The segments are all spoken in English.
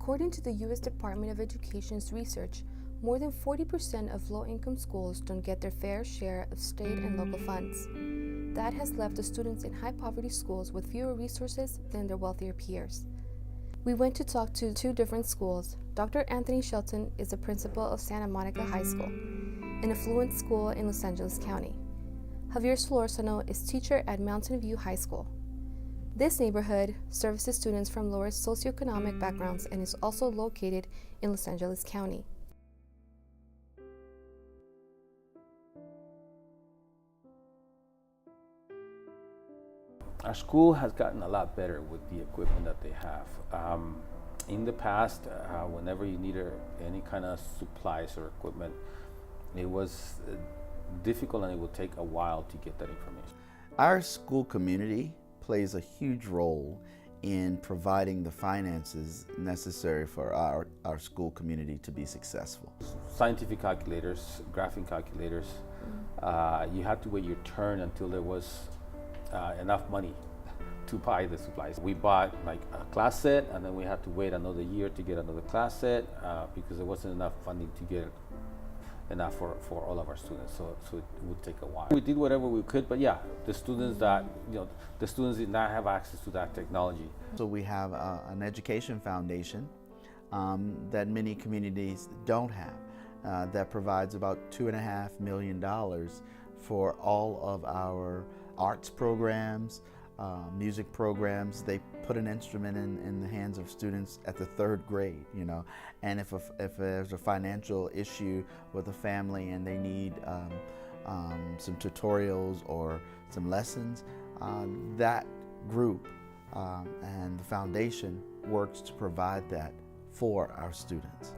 According to the U.S. Department of Education's research, more than 40% of low-income schools don't get their fair share of state and local funds. That has left the students in high-poverty schools with fewer resources than their wealthier peers. We went to talk to two different schools. Dr. Anthony Shelton is the principal of Santa Monica High School, an affluent school in Los Angeles County. Javier Solorzano is teacher at Mountain View High School. This neighborhood services students from lower socioeconomic backgrounds and is also located in Los Angeles County. Our school has gotten a lot better with the equipment that they have. In the past, whenever you needed any kind of supplies or equipment, it was difficult and it would take a while to get that information. Our school community plays a huge role in providing the finances necessary for our school community to be successful. Scientific calculators, graphing calculators, you had to wait your turn until there was enough money to buy the supplies. We bought like a class set and then we had to wait another year to get another class set because there wasn't enough funding to get enough for all of our students, so it would take a while. We did whatever we could, but yeah, the students did not have access to that technology. So we have an education foundation that many communities don't have that provides about $2.5 million for all of our arts programs, music programs. They put an instrument in the hands of students at the 3rd grade, you know. And if there's a financial issue with a family and they need some tutorials or some lessons, that group and the foundation works to provide that for our students.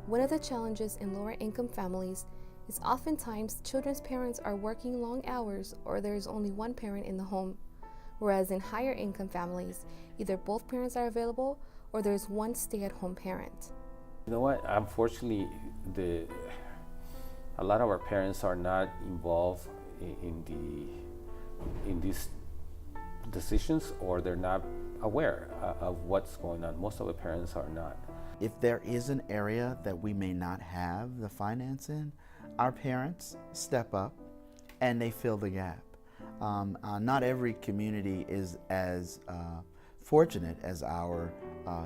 One of the challenges in lower income families is oftentimes children's parents are working long hours or there is only one parent in the home, whereas in higher income families, either both parents are available or there's one stay-at-home parent. You know what, unfortunately, a lot of our parents are not involved in these decisions, or they're not aware of what's going on. Most of the parents are not. If there is an area that we may not have the finance in, our parents step up and they fill the gap. Not every community is as fortunate as our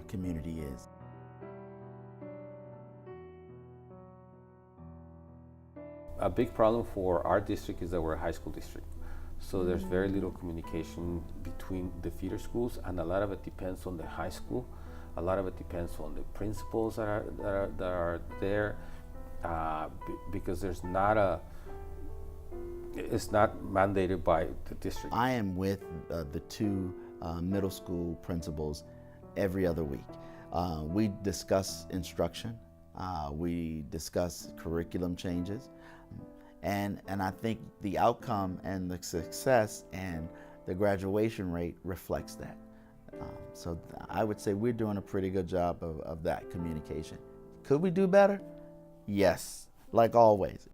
community is. A big problem for our district is that we're a high school district. So there's very little communication between the feeder schools, and a lot of it depends on the high school. A lot of it depends on the principals that are there, because it's not mandated by the district. I am with the two middle school principals every other week. We discuss instruction, we discuss curriculum changes, and I think the outcome and the success and the graduation rate reflects that. So I would say we're doing a pretty good job of that communication. Could we do better? Yes, like always.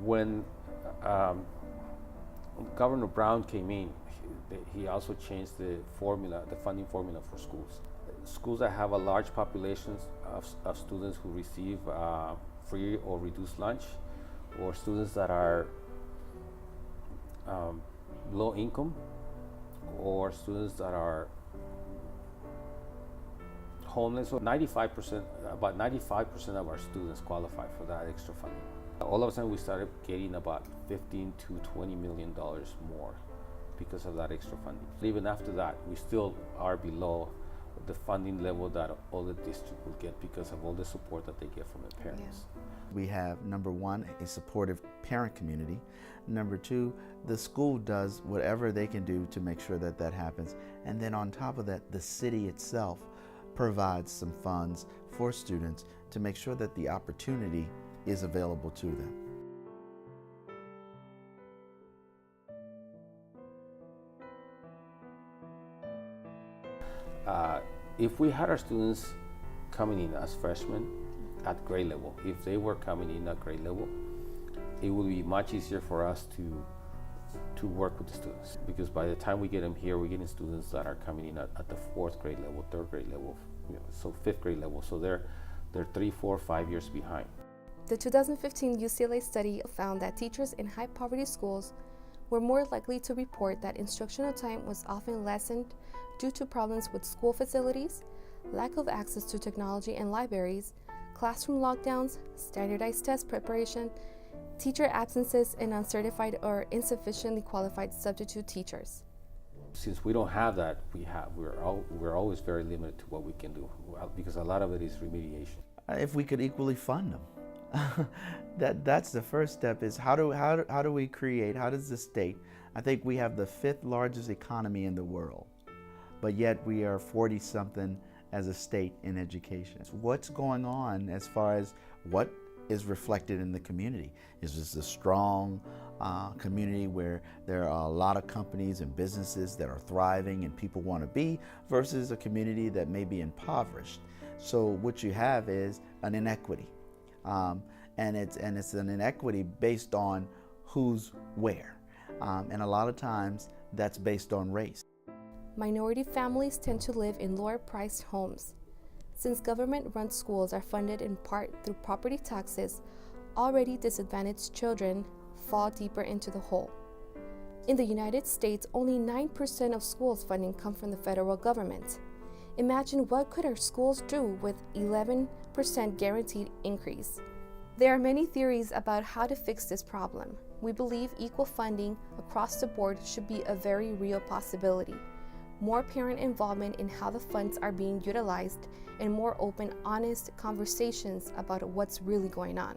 When Governor Brown came in, he also changed the funding formula for schools. Schools that have a large population of students who receive free or reduced lunch, or students that are low income, or students that are homeless. So about 95% of our students qualify for that extra funding. All of a sudden we started getting about $15 to $20 million more because of that extra funding. Even after that, we still are below the funding level that all the district will get because of all the support that they get from their parents. Yeah. We have, number one, a supportive parent community. Number two, the school does whatever they can do to make sure that that happens. And then on top of that, the city itself provides some funds for students to make sure that the opportunity is available to them. If we had our students coming in as freshmen at grade level, if they were coming in at grade level, it would be much easier for us to to work with the students, because by the time we get them here, we're getting students that are coming in at the 4th grade level, 3rd grade level, so 5th grade level, so they're 3, 4, 5 years behind. The 2015 UCLA study found that teachers in high poverty schools were more likely to report that instructional time was often lessened due to problems with school facilities, lack of access to technology and libraries, classroom lockdowns, standardized test preparation, teacher absences, and uncertified or insufficiently qualified substitute teachers. Since we don't have that, we're always very limited to what we can do, because a lot of it is remediation. If we could equally fund them, that's the first step. Is how do we create? How does the state? I think we have the 5th largest economy in the world, but yet we are 40-something as a state in education. What's going on as far as what is reflected in the community? Is this a strong community where there are a lot of companies and businesses that are thriving and people want to be, versus a community that may be impoverished? So what you have is an inequity, and it's an inequity based on who's where, and a lot of times that's based on race. Minority families tend to live in lower-priced homes. Since government-run schools are funded in part through property taxes, already disadvantaged children fall deeper into the hole. In the United States, only 9% of schools funding come from the federal government. Imagine what could our schools do with 11% guaranteed increase. There are many theories about how to fix this problem. We believe equal funding across the board should be a very real possibility. More parent involvement in how the funds are being utilized, and more open, honest conversations about what's really going on.